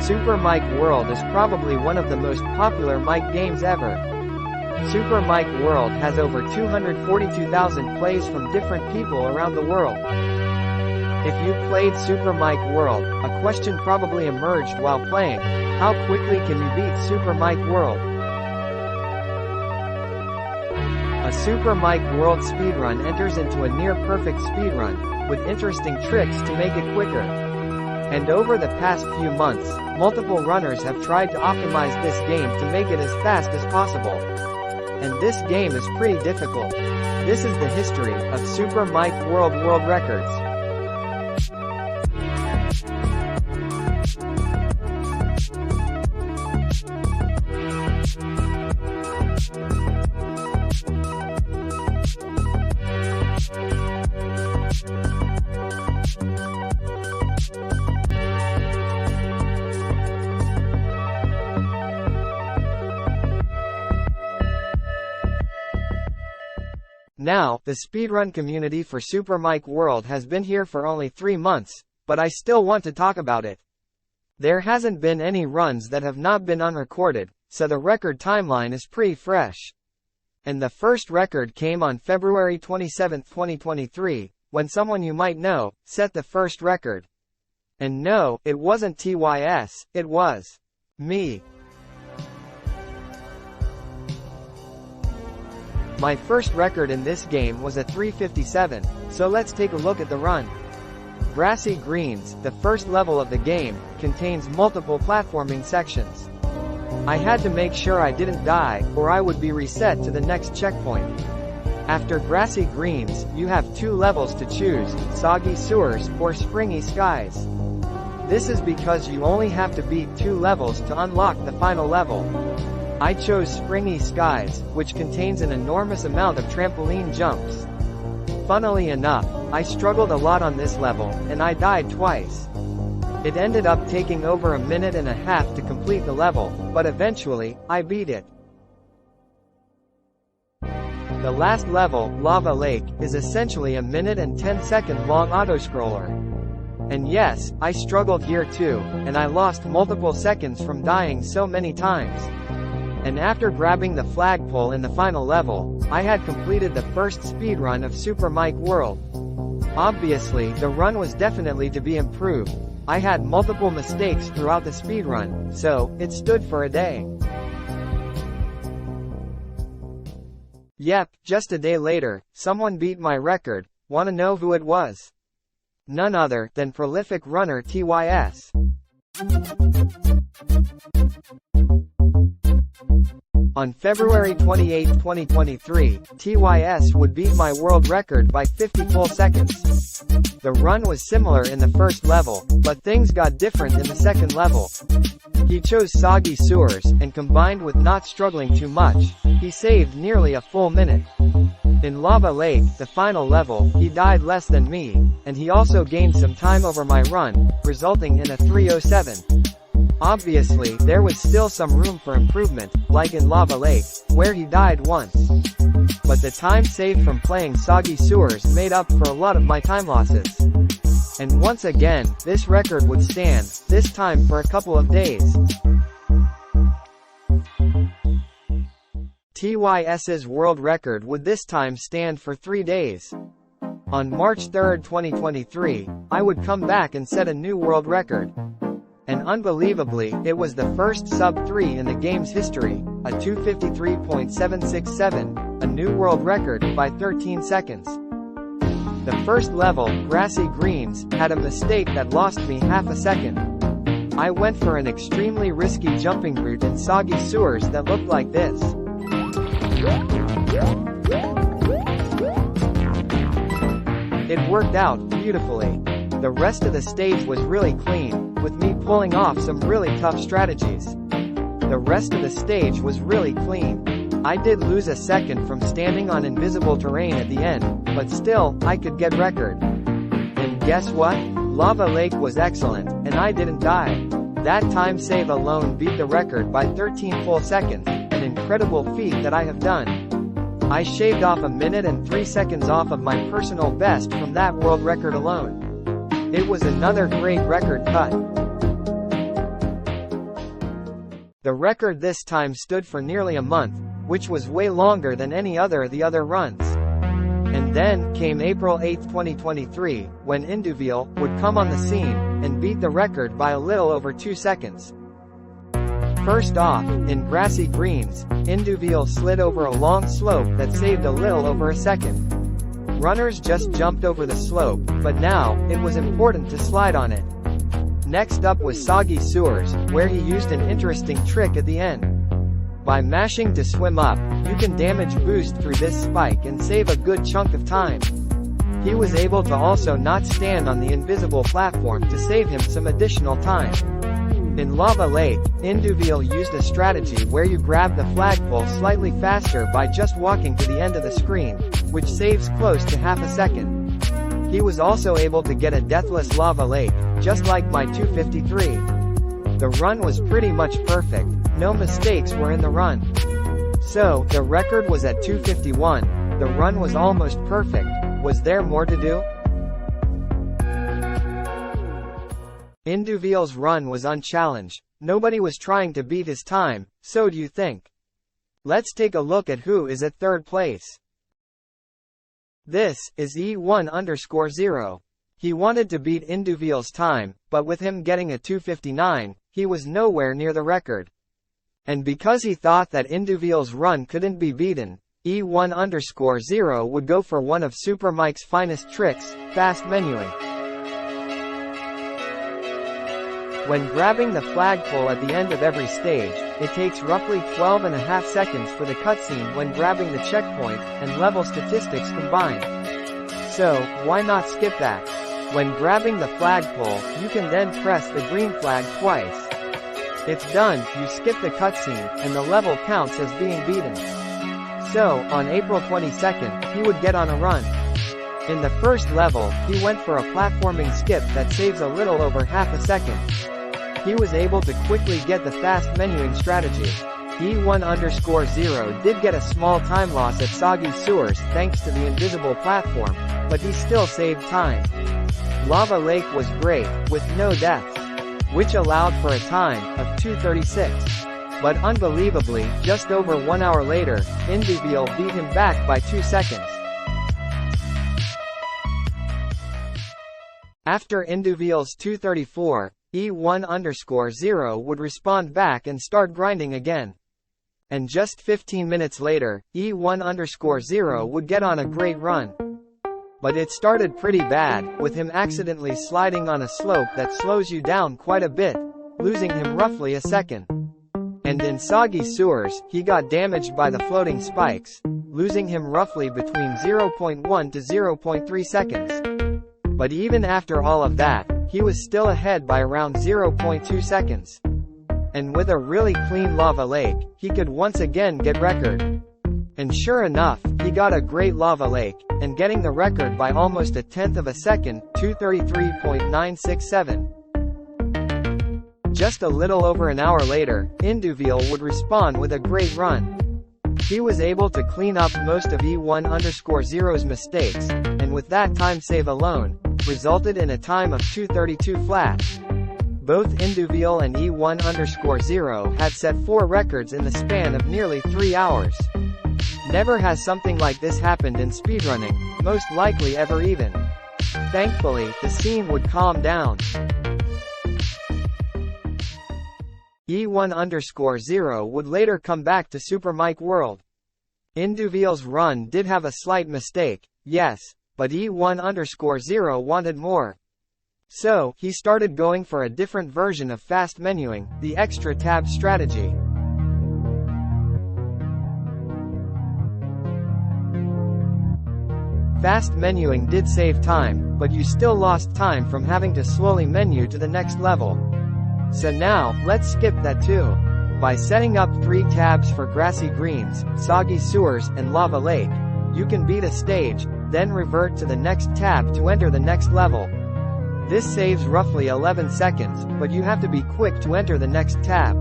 Super Mike World is probably one of the most popular Mike games ever. Super Mike World has over 242,000 plays from different people around the world. If you played Super Mike World, a question probably emerged while playing: how quickly can you beat Super Mike World? A Super Mike World speedrun enters into a near-perfect speedrun, with interesting tricks to make it quicker. And over the past few months, multiple runners have tried to optimize this game to make it as fast as possible. And this game is pretty difficult. This is the history of Super Mike World World Records. Now, the speedrun community for Super Mike World has been here for only 3 months, but I still want to talk about it. There hasn't been any runs that have not been unrecorded, so the record timeline is pretty fresh. And the first record came on February 27, 2023, when someone you might know set the first record. And no, it wasn't TYS, it was me. My first record in this game was a 3:57, so let's take a look at the run. Grassy Greens, the first level of the game, contains multiple platforming sections. I had to make sure I didn't die, or I would be reset to the next checkpoint. After Grassy Greens, you have 2 levels to choose: Soggy Sewers or Springy Skies. This is because you only have to beat 2 levels to unlock the final level. I chose Springy Skies, which contains an enormous amount of trampoline jumps. Funnily enough, I struggled a lot on this level, and I died twice. It ended up taking over a minute and a half to complete the level, but eventually, I beat it. The last level, Lava Lake, is essentially a minute and 10-second long autoscroller. And yes, I struggled here too, and I lost multiple seconds from dying so many times. And after grabbing the flagpole in the final level, I had completed the first speedrun of Super Mike World. Obviously, the run was definitely to be improved. I had multiple mistakes throughout the speedrun, so it stood for a day. Yep, just a day later, someone beat my record. Wanna know who it was? None other than prolific runner TYS. On February 28, 2023, TYS would beat my world record by 50 full seconds. The run was similar in the first level, but things got different in the second level. He chose Soggy Sewers, and combined with not struggling too much, he saved nearly a full minute. In Lava Lake, the final level, he died less than me, and he also gained some time over my run, resulting in a 3:07. Obviously, there was still some room for improvement, like in Lava Lake, where he died once. But the time saved from playing Soggy Sewers made up for a lot of my time losses. And once again, this record would stand, this time for a couple of days. TYS's world record would this time stand for 3 days. On March 3, 2023, I would come back and set a new world record. And unbelievably, it was the first sub-3 in the game's history, a 2:53.767, a new world record, by 13 seconds. The first level, Grassy Greens, had a mistake that lost me half a second. I went for an extremely risky jumping route in Soggy Sewers that looked like this. It worked out beautifully. The rest of the stage was really clean, with me pulling off some really tough strategies. The rest of the stage was really clean. I did lose a second from standing on invisible terrain at the end, but still, I could get record. And guess what? Lava Lake was excellent, and I didn't die. That time save alone beat the record by 13 full seconds, an incredible feat that I have done. I shaved off a minute and 3 seconds off of my personal best from that world record alone. It was another great record cut. The record this time stood for nearly a month, which was way longer than any other the other runs. And then came April 8, 2023, when Induville would come on the scene and beat the record by a little over 2 seconds. First off, in grassy greens, Induville slid over a long slope that saved a little over a second. Runners just jumped over the slope, but now, it was important to slide on it. Next up was Soggy Sewers, where he used an interesting trick at the end. By mashing to swim up, you can damage boost through this spike and save a good chunk of time. He was able to also not stand on the invisible platform to save him some additional time. In Lava Lake, Induville used a strategy where you grab the flagpole slightly faster by just walking to the end of the screen, which saves close to half a second. He was also able to get a deathless Lava Lake, just like my 253. The run was pretty much perfect, no mistakes were in the run. So, the record was at 251, the run was almost perfect. Was there more to do? Induville's run was unchallenged. Nobody was trying to beat his time, so do you think? Let's take a look at who is at third place. This is E1_0. He wanted to beat Induville's time, but with him getting a 259, he was nowhere near the record. And because he thought that Induville's run couldn't be beaten, E1_0 would go for one of Super Mike's finest tricks, fast menuing. When grabbing the flagpole at the end of every stage, it takes roughly 12.5 seconds for the cutscene when grabbing the checkpoint, and level statistics combined. So, why not skip that? When grabbing the flagpole, you can then press the green flag twice. It's done, you skip the cutscene, and the level counts as being beaten. So, on April 22nd, he would get on a run. In the first level, he went for a platforming skip that saves a little over half a second. He was able to quickly get the fast menuing strategy. E1_0 did get a small time loss at Soggy Sewers thanks to the invisible platform, but he still saved time. Lava Lake was great, with no deaths, which allowed for a time of 2:36. But unbelievably, just over 1 hour later, Induville beat him back by 2 seconds. After Induville's 2:34, E1_0 would respond back and start grinding again. And just 15 minutes later, E1_0 would get on a great run. But it started pretty bad, with him accidentally sliding on a slope that slows you down quite a bit, losing him roughly a second. And in Soggy Sewers, he got damaged by the floating spikes, losing him roughly between 0.1 to 0.3 seconds. But even after all of that, he was still ahead by around 0.2 seconds. And with a really clean Lava Lake, he could once again get record. And sure enough, he got a great Lava Lake, and getting the record by almost a tenth of a second, 2:33.967. Just a little over an hour later, Induville would respond with a great run. He was able to clean up most of E1_0's mistakes, and with that time save alone, resulted in a time of 2:32 flat. Both Induville and E1_0 had set 4 records in the span of nearly 3 hours. Never has something like this happened in speedrunning, most likely ever even. Thankfully, the scene would calm down. E1_0 would later come back to Super Mike World. Induville's run did have a slight mistake, yes, but E1_0 wanted more. So, he started going for a different version of fast menuing, the extra tab strategy. Fast menuing did save time, but you still lost time from having to slowly menu to the next level. So now, let's skip that too. By setting up 3 tabs for grassy greens, soggy sewers, and lava lake, you can beat a stage, then revert to the next tab to enter the next level. This saves roughly 11 seconds, but you have to be quick to enter the next tab.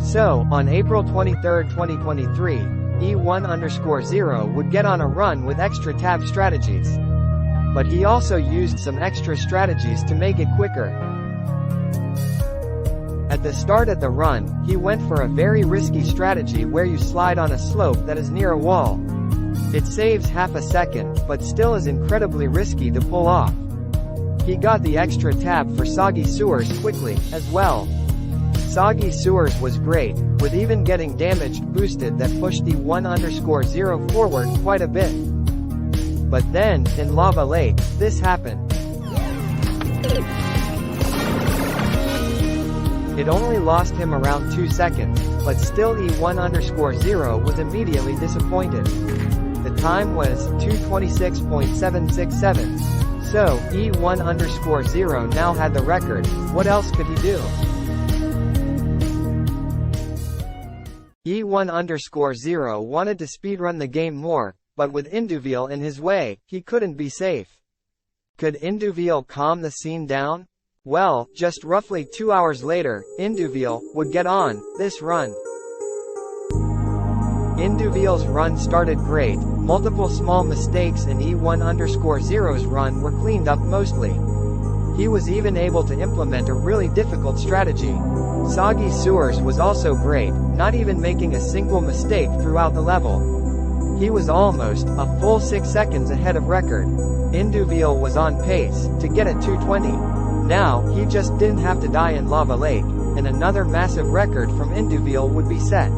So, on April 23, 2023, E1_0 would get on a run with extra tab strategies. But he also used some extra strategies to make it quicker. At the start of the run, he went for a very risky strategy where you slide on a slope that is near a wall. It saves half a second, but still is incredibly risky to pull off. He got the extra tab for Soggy Sewers quickly, as well. Soggy Sewers was great, with even getting damage boosted that pushed E1_0 forward quite a bit. But then, in Lava Lake, this happened. It only lost him around 2 seconds, but still E1_0 was immediately disappointed. The time was 2:26.767. So, E1_0 now had the record. What else could he do? E1_0 wanted to speedrun the game more, but with Induville in his way, he couldn't be safe. Could Induville calm the scene down? Well, just roughly 2 hours later, Induville would get on this run. Induville's run started great. Multiple small mistakes in E1_0's run were cleaned up mostly. He was even able to implement a really difficult strategy. Soggy Sewers was also great, not even making a single mistake throughout the level. He was almost a full 6 seconds ahead of record. Induville was on pace to get a 2:20. Now, he just didn't have to die in Lava Lake, and another massive record from Induville would be set.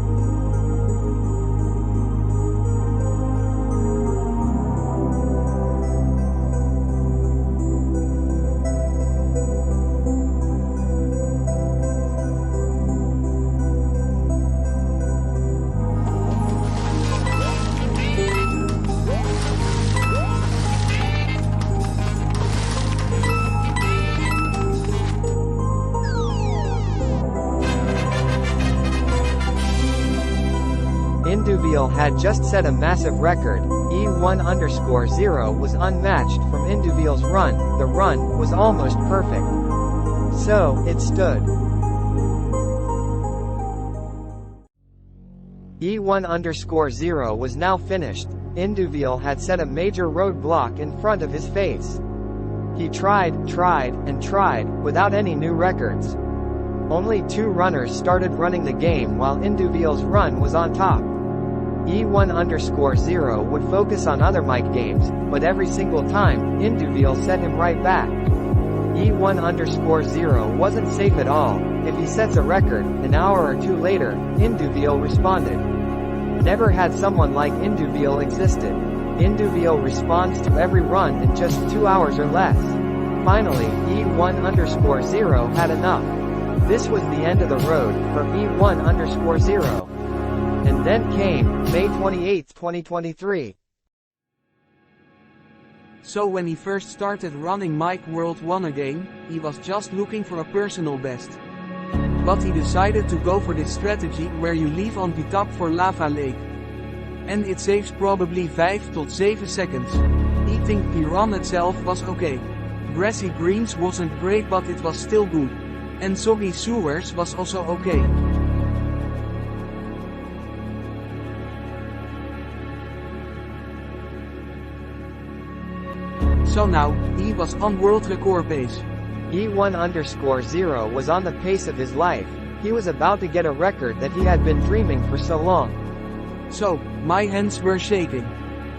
Induville had just set a massive record. E1_0 was unmatched from Induville's run. The run was almost perfect. So, it stood. E1_0 was now finished. Induville had set a major roadblock in front of his face. He tried, and tried, without any new records. Only 2 runners started running the game while Induville's run was on top. E1_0 would focus on other mic games, but every single time, Induville set him right back. E1_0 wasn't safe at all. If he sets a record, an hour or 2 later, Induville responded. Never had someone like Induville existed. Induville responds to every run in just 2 hours or less. Finally, E1_0 had enough. This was the end of the road for E1_0. And then came May 28, 2023. So when he first started running Mike World 1 again, he was just looking for a personal best. But he decided to go for this strategy where you leave on the top for Lava Lake. And it saves probably 5 tot 7 seconds. I think the run itself was okay. Grassy Greens wasn't great but it was still good. And Soggy Sewers was also okay. So now, he was on world record pace. E1_0 was on the pace of his life. He was about to get a record that he had been dreaming for so long. So, my hands were shaking.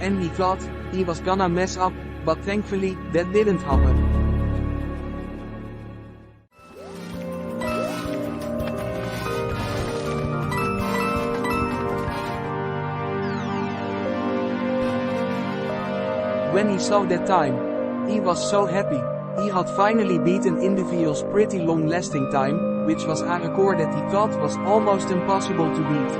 And he thought, he was gonna mess up, but thankfully, that didn't happen. When he saw that time, he was so happy. He had finally beaten Induville's pretty long-lasting time, which was a record that he thought was almost impossible to beat.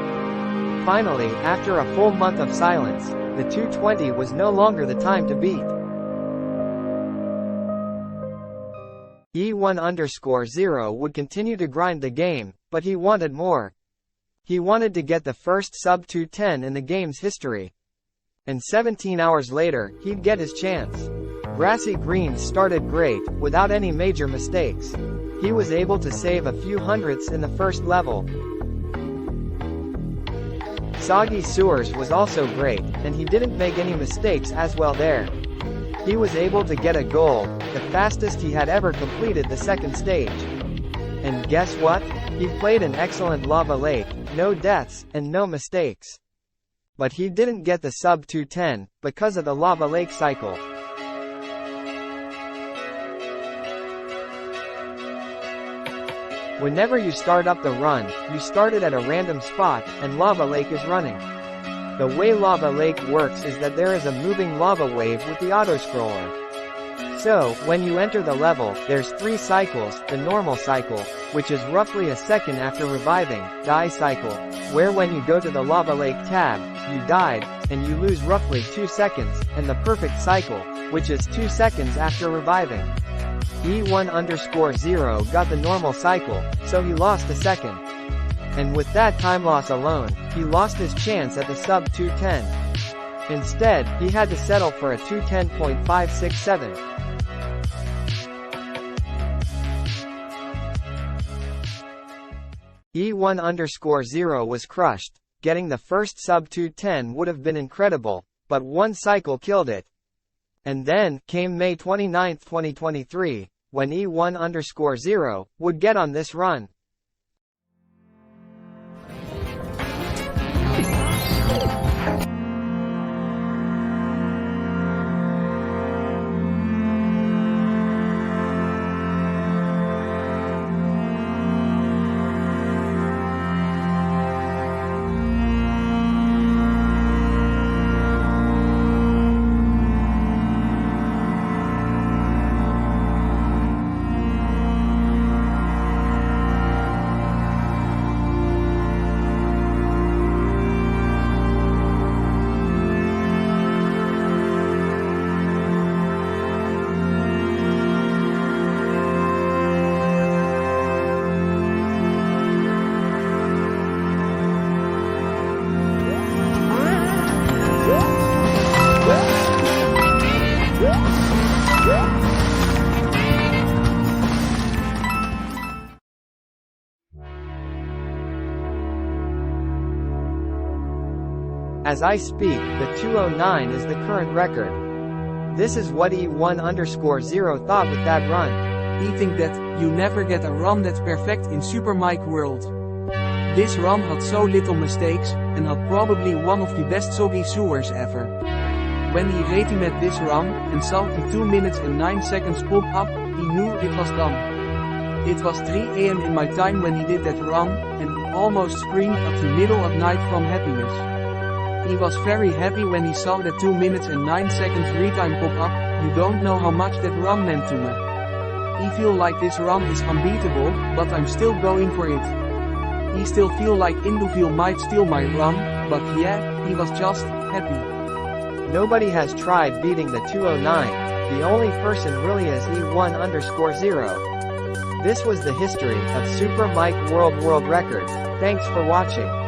Finally, after a full month of silence, the 2:20 was no longer the time to beat. E1_0 would continue to grind the game, but he wanted more. He wanted to get the first sub 2:10 in the game's history. And 17 hours later, he'd get his chance. Grassy Greens started great, without any major mistakes. He was able to save a few hundredths in the first level. Soggy Sewers was also great, and he didn't make any mistakes as well there. He was able to get a goal, the fastest he had ever completed the second stage. And guess what? He played an excellent lava lake, no deaths, and no mistakes. But he didn't get the sub 210, because of the lava lake cycle. Whenever you start up the run, you start it at a random spot, and lava lake is running. The way lava lake works is that there is a moving lava wave with the autoscroller. So, when you enter the level, there's 3 cycles: the normal cycle, which is roughly a second after reviving, die cycle, where when you go to the lava lake tab, you died, and you lose roughly 2 seconds, and the perfect cycle, which is 2 seconds after reviving. E1_0 got the normal cycle, so he lost a second. And with that time loss alone, he lost his chance at the sub 210. Instead, he had to settle for a 210.567. E1_0 was crushed. Getting the first sub 210 would have been incredible, but one cycle killed it. And then, came May 29, 2023, when E1_0 would get on this run. As I speak, the 209 is the current record. This is what E1_0 thought with that run. He think that you never get a run that's perfect in Super Mike World. This run had so little mistakes, and had probably one of the best soggy sewers ever. When he rated met this run, and saw the 2 minutes and 9 seconds pop up, he knew it was done. It was 3 AM in my time when he did that run, and he almost screamed at the middle of night from happiness. He was very happy when he saw the 2 minutes and 9 seconds retime pop up. You don't know how much that run meant to me. He feel like this run is unbeatable, but I'm still going for it. He still feel like Indoville might steal my run, but yeah, he was just happy. Nobody has tried beating the 209. The only person really is E1_0. This was the history of Super Mike World Records. Thanks for watching.